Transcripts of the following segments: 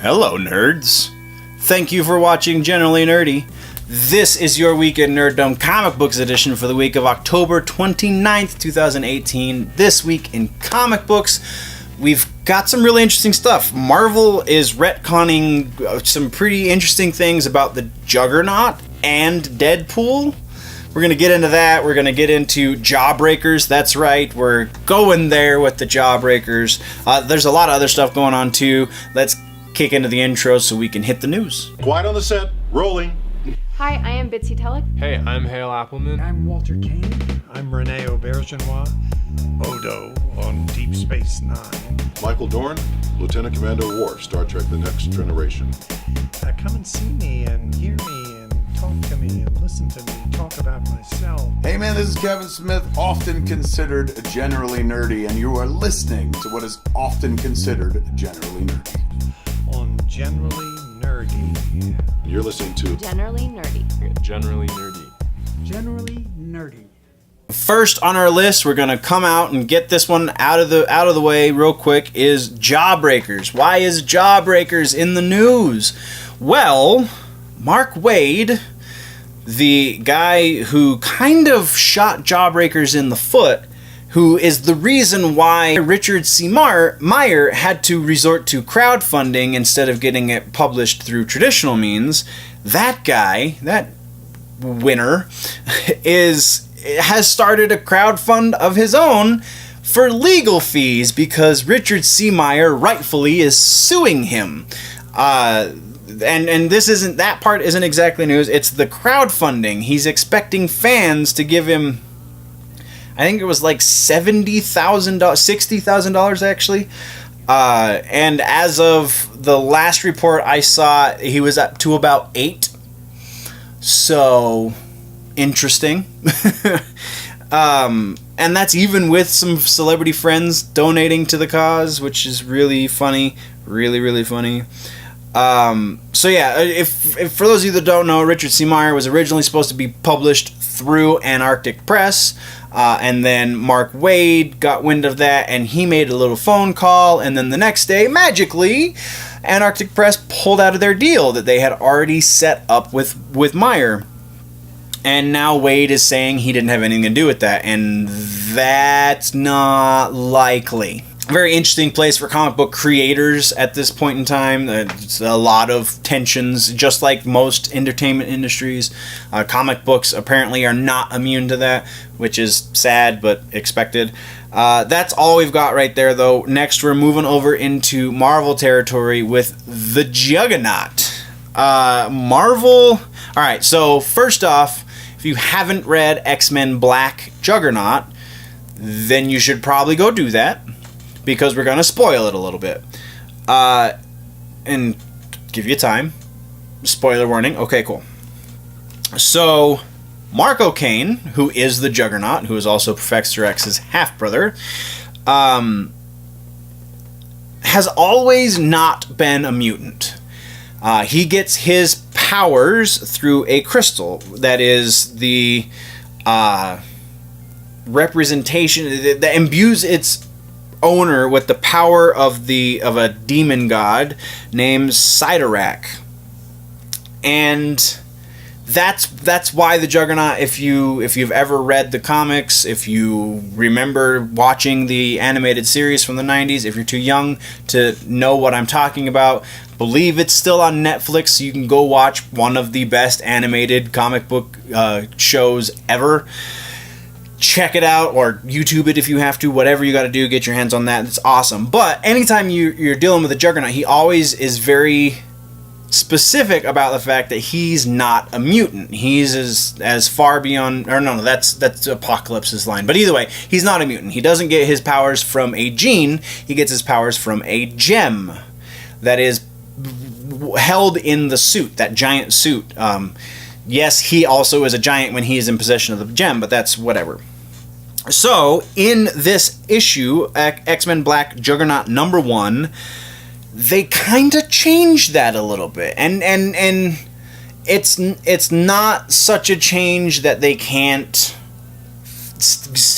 Hello, nerds. Thank you for watching Generally Nerdy. This is your Week in Nerdom Comic Books edition for the week of October 29th, 2018. This week in comic books, we've got some really interesting stuff. Marvel is retconning some pretty interesting things about the Juggernaut and Deadpool. We're going to get into that. We're going to get into Jawbreakers. That's right. We're going there with the Jawbreakers. There's a lot of other stuff going on, too. Let's kick into the intro so we can hit the news. Quiet on the set. Rolling. Hi, I am Bitsy Telek. Hey, I'm Hale Appleman. I'm Walter Cain. I'm Rene Aubergenois. Odo on Deep Space Nine. Michael Dorn, Lieutenant Commander Worf, Star Trek The Next Generation. Come and see me and hear me and talk to me and listen to me talk about myself. Hey man, this is Kevin Smith, often considered generally nerdy, and you are listening to what is often considered generally nerdy. On Generally Nerdy. You're listening to Generally Nerdy. Generally Nerdy. Generally nerdy. First on our list, we're gonna come out and get this one out of the way real quick, is Jawbreakers. Why is Jawbreakers in the news? Well, Mark Waid, the guy who kind of shot Jawbreakers in the foot, who is the reason why Richard C Meyer had to resort to crowdfunding instead of getting it published through traditional means. That guy, that winner, has started a crowdfund of his own for legal fees because Richard C Meyer rightfully is suing him. And this isn't, that part isn't exactly news. It's the crowdfunding. He's expecting fans to give him, I think it was like $70,000, $60,000 actually. And as of the last report I saw, he was up to about 8. So interesting. And that's even with some celebrity friends donating to the cause, which is really funny. Really, really funny. So yeah, if for those of you that don't know, Richard C Meyer was originally supposed to be published through Anarctic Press, and then Mark Waid got wind of that, and he made a little phone call, and then the next day, magically, Anarctic Press pulled out of their deal that they had already set up with Meyer. And now Waid is saying he didn't have anything to do with that, and that's not likely. Very interesting place for comic book creators at this point in time. It's a lot of tensions, just like most entertainment industries. Comic books apparently are not immune to that, which is sad but expected. That's all we've got right there, though. Next, we're moving over into Marvel territory with the Juggernaut. Marvel... Alright, so first off, if you haven't read X-Men Black Juggernaut, then you should probably go do that, because we're going to spoil it a little bit. And give you time. Spoiler warning. Okay, cool. So, Marko Cain, who is the Juggernaut, who is also Professor X's half-brother, has always not been a mutant. He gets his powers through a crystal that is the representation that imbues its owner with the power of a demon god named Cytorrak. And that's why the Juggernaut, if you've ever read the comics, if you remember watching the animated series from the 90s, if you're too young to know what I'm talking about, believe it's still on Netflix, so you can go watch one of the best animated comic book shows ever. Check it out, or YouTube it if you have to. Whatever you got to do, get your hands on that. It's awesome. But anytime you're dealing with a Juggernaut, he always is very specific about the fact that he's not a mutant. He's as far beyond... Or no, that's Apocalypse's line. But either way, he's not a mutant. He doesn't get his powers from a gene. He gets his powers from a gem that is held in the suit, that giant suit. Yes, he also is a giant when he is in possession of the gem, but that's whatever. So, in this issue, X-Men Black Juggernaut #1, they kind of changed that a little bit. And it's not such a change that they can't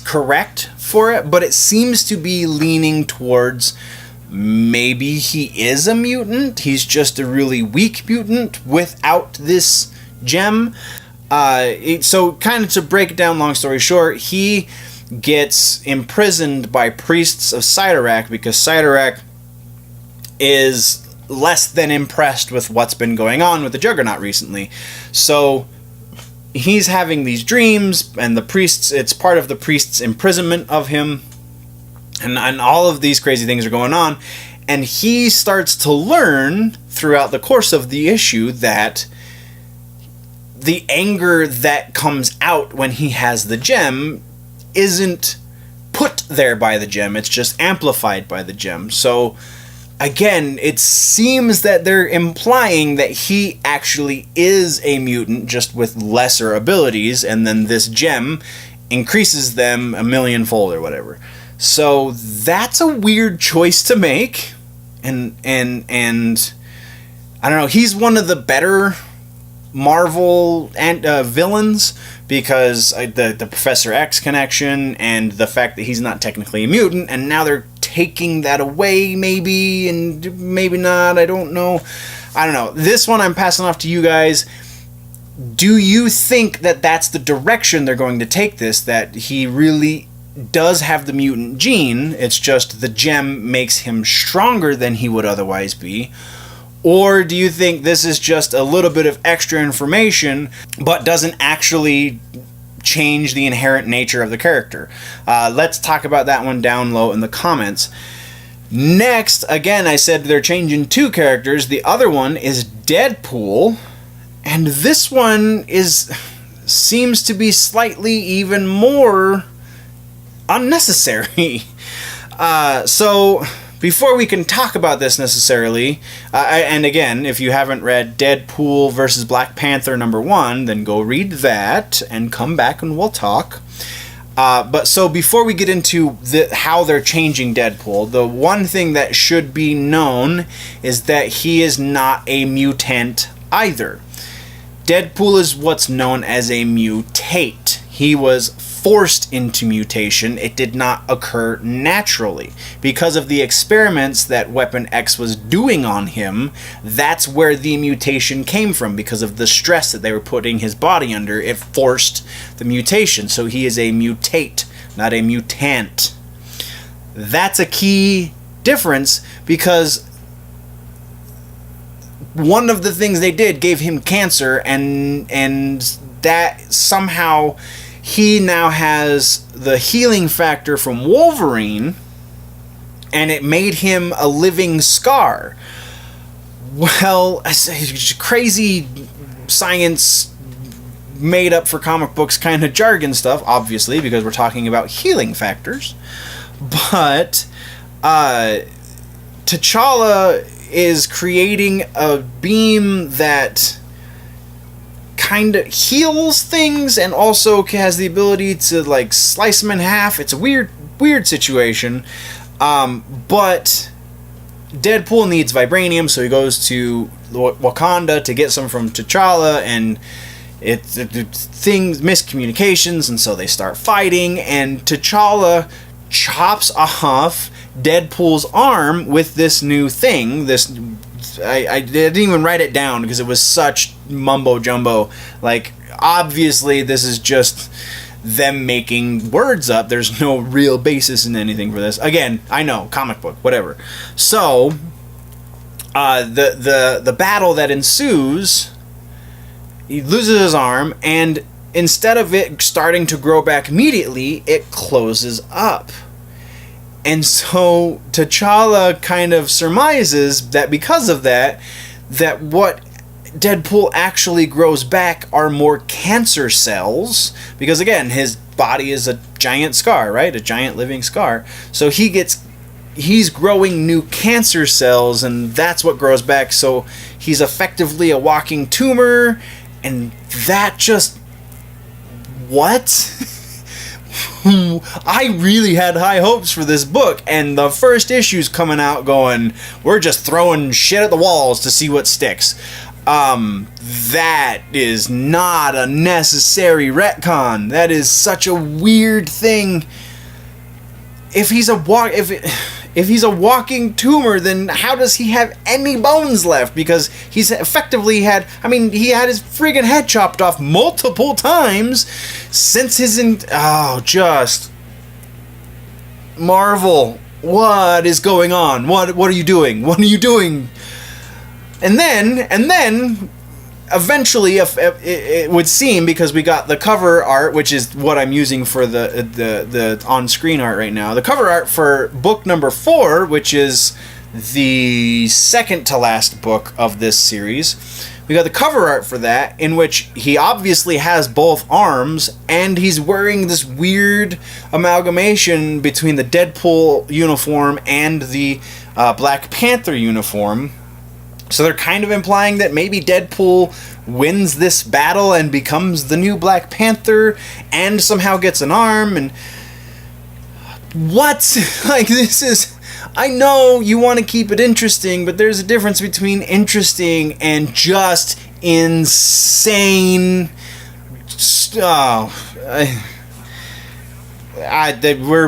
correct for it, but it seems to be leaning towards maybe he is a mutant. He's just a really weak mutant without this gem. So kind of to break it down, long story short, he gets imprisoned by Priests of Cytorrak because Cytorrak is less than impressed with what's been going on with the Juggernaut recently. So he's having these dreams, and the priests, it's part of the priests' imprisonment of him, and all of these crazy things are going on, and he starts to learn throughout the course of the issue that the anger that comes out when he has the gem isn't put there by the gem, it's just amplified by the gem. So again, it seems that they're implying that he actually is a mutant, just with lesser abilities, and then this gem increases them a millionfold or whatever. So that's a weird choice to make, and I don't know. He's one of the better Marvel villains because the Professor X connection and the fact that he's not technically a mutant, and now they're taking that away, maybe, and maybe not. I don't know. This one I'm passing off to you guys. Do you think that that's the direction they're going to take this, that he really does have the mutant gene, it's just the gem makes him stronger than he would otherwise be? Or do you think this is just a little bit of extra information but doesn't actually change the inherent nature of the character? Let's talk about that one down low in the comments. Next, again, I said they're changing two characters. The other one is Deadpool, and this one seems to be slightly even more unnecessary. So before we can talk about this necessarily, and again, if you haven't read Deadpool versus Black Panther #1, then go read that and come back and we'll talk. But so before we get into how they're changing Deadpool, the one thing that should be known is that he is not a mutant either. Deadpool is what's known as a mutate. He was forced into mutation. It did not occur naturally. Because of the experiments that Weapon X was doing on him, that's where the mutation came from. Because of the stress that they were putting his body under, it forced the mutation. So he is a mutate, not a mutant. That's a key difference, because one of the things they did gave him cancer, and that somehow he now has the healing factor from Wolverine, and it made him a living scar. Well, crazy science made up for comic books kind of jargon stuff, obviously, because we're talking about healing factors. But T'Challa is creating a beam that kind of heals things and also has the ability to like slice them in half. It's a weird situation. But Deadpool needs vibranium, so he goes to Wakanda to get some from T'Challa, and it's things, miscommunications, and so they start fighting, and T'Challa chops off Deadpool's arm with this new thing. I didn't even write it down because it was such mumbo jumbo. Like, obviously this is just them making words up. There's no real basis in anything for this. Again, I know, comic book, whatever. So the battle that ensues, he loses his arm, and instead of it starting to grow back immediately, it closes up. And so T'Challa kind of surmises that because of that what Deadpool actually grows back are more cancer cells, because again, his body is a giant scar, right? A giant living scar. So he's growing new cancer cells, and that's what grows back. So he's effectively a walking tumor, and that just... what? I really had high hopes for this book, and the first issue's coming out going, we're just throwing shit at the walls to see what sticks. That is not a necessary retcon. That is such a weird thing. If If he's a walking tumor, then how does he have any bones left? Because he's effectively had, I mean, he had his friggin' head chopped off multiple times since his, just... Marvel, what is going on? What are you doing? What are you doing? And then, eventually, if it would seem, because we got the cover art, which is what I'm using for the on-screen art right now, the cover art for book number 4, which is the second to last book of this series. We got the cover art for that, in which he obviously has both arms, and he's wearing this weird amalgamation between the Deadpool uniform and the Black Panther uniform. So they're kind of implying that maybe Deadpool wins this battle and becomes the new Black Panther and somehow gets an arm. And what? Like, this is... I know you want to keep it interesting, but there's a difference between interesting and just insane. We're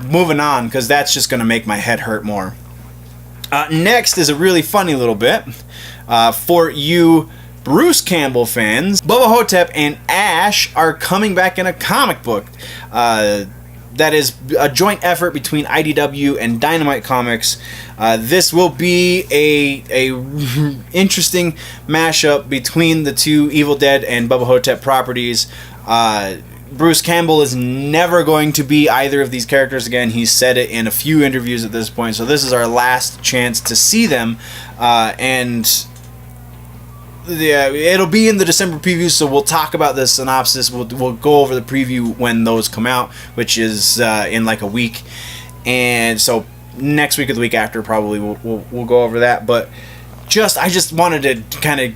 moving on, because that's just going to make my head hurt more. Next is a really funny little bit. For you Bruce Campbell fans, Bubba Hotep and Ash are coming back in a comic book. That is a joint effort between IDW and Dynamite Comics. This will be a interesting mashup between the two Evil Dead and Bubba Hotep properties. Bruce Campbell is never going to be either of these characters again. He's said it in a few interviews at this point, so this is our last chance to see them. Yeah, it'll be in the December preview, so we'll talk about the synopsis. We'll go over the preview when those come out, which is in like a week. And so next week or the week after, probably we'll go over that. But I just wanted to kind of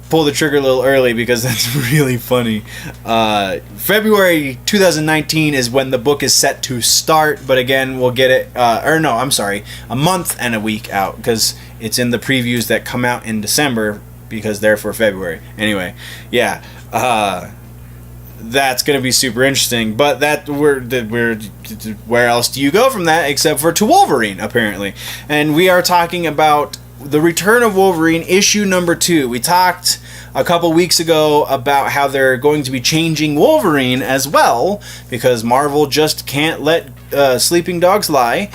pull the trigger a little early, because that's really funny. February 2019 is when the book is set to start, but again, we'll get it, a month and a week out, because it's in the previews that come out in December, because they're for February. Anyway, yeah, that's going to be super interesting. But where else do you go from that except for to Wolverine, apparently? And we are talking about the Return of Wolverine, issue number 2. We talked a couple weeks ago about how they're going to be changing Wolverine as well, because Marvel just can't let sleeping dogs lie.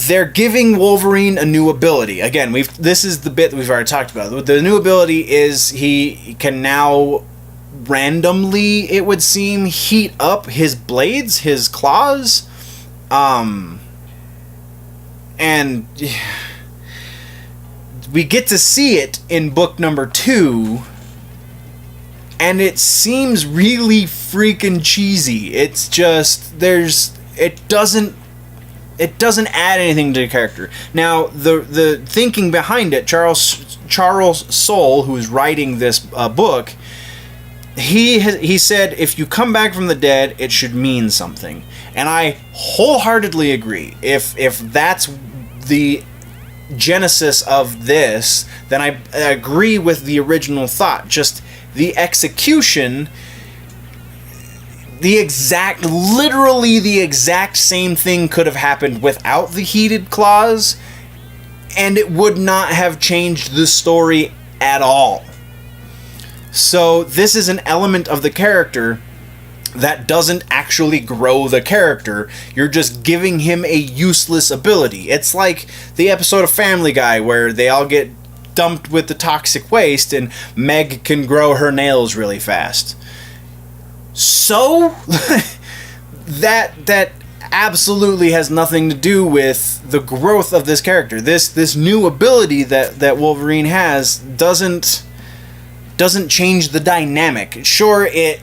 They're giving Wolverine a new ability. Again, this is the bit that we've already talked about. The new ability is he can now randomly, it would seem, heat up his blades, his claws. And we get to see it in book number 2, and it seems really freaking cheesy. It's just, it doesn't add anything to the character. Now, the thinking behind it, Charles Soule, who's writing this book, he said, if you come back from the dead, it should mean something. And I wholeheartedly agree. If that's the genesis of this, then I agree with the original thought. Just the execution... literally the exact same thing could have happened without the heated claws, and it would not have changed the story at all. So this is an element of the character that doesn't actually grow the character. You're just giving him a useless ability. It's like the episode of Family Guy where they all get dumped with the toxic waste and Meg can grow her nails really fast. So, that absolutely has nothing to do with the growth of this character. This new ability that Wolverine has doesn't change the dynamic. Sure, it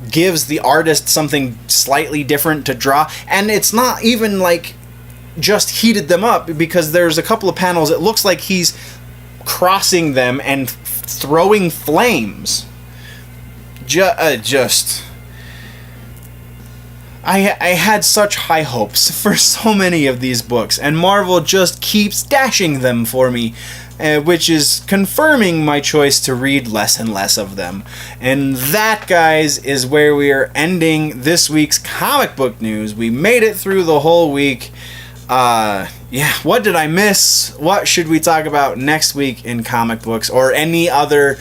gives the artist something slightly different to draw, and it's not even like just heated them up, because there's a couple of panels, it looks like he's crossing them and throwing flames. I had such high hopes for so many of these books, and Marvel just keeps dashing them for me, which is confirming my choice to read less and less of them. And that, guys, is where we are ending this week's comic book news. We made it through the whole week. Yeah, what did I miss? What should we talk about next week in comic books or any other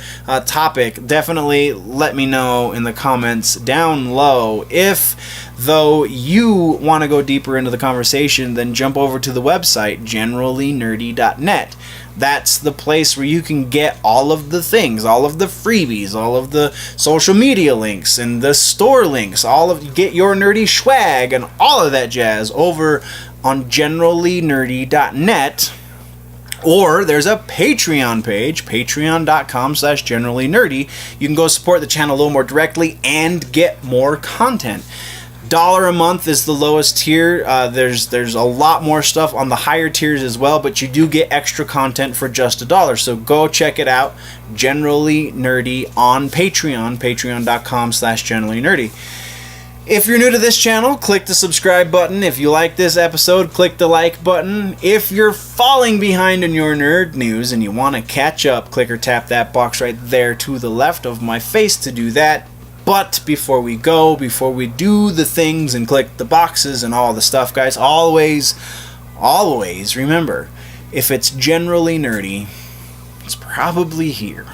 topic? Definitely let me know in the comments down low. If, though, you want to go deeper into the conversation, then jump over to the website, generallynerdy.net. That's the place where you can get all of the things, all of the freebies, all of the social media links and the store links, get your nerdy swag and all of that jazz over on generallynerdy.net. Or there's a Patreon page, patreon.com/generallynerdy. You can go support the channel a little more directly and get more content. $1 a month is the lowest tier. There's a lot more stuff on the higher tiers as well, but you do get extra content for just $1. So go check it out. Generally Nerdy on Patreon, patreon.com/generallynerdy. If you're new to this channel, click the subscribe button. If you like this episode, click the like button. If you're falling behind in your nerd news and you want to catch up, click or tap that box right there to the left of my face to do that. But before we do the things and click the boxes and all the stuff, guys, always remember, if it's generally nerdy, it's probably here.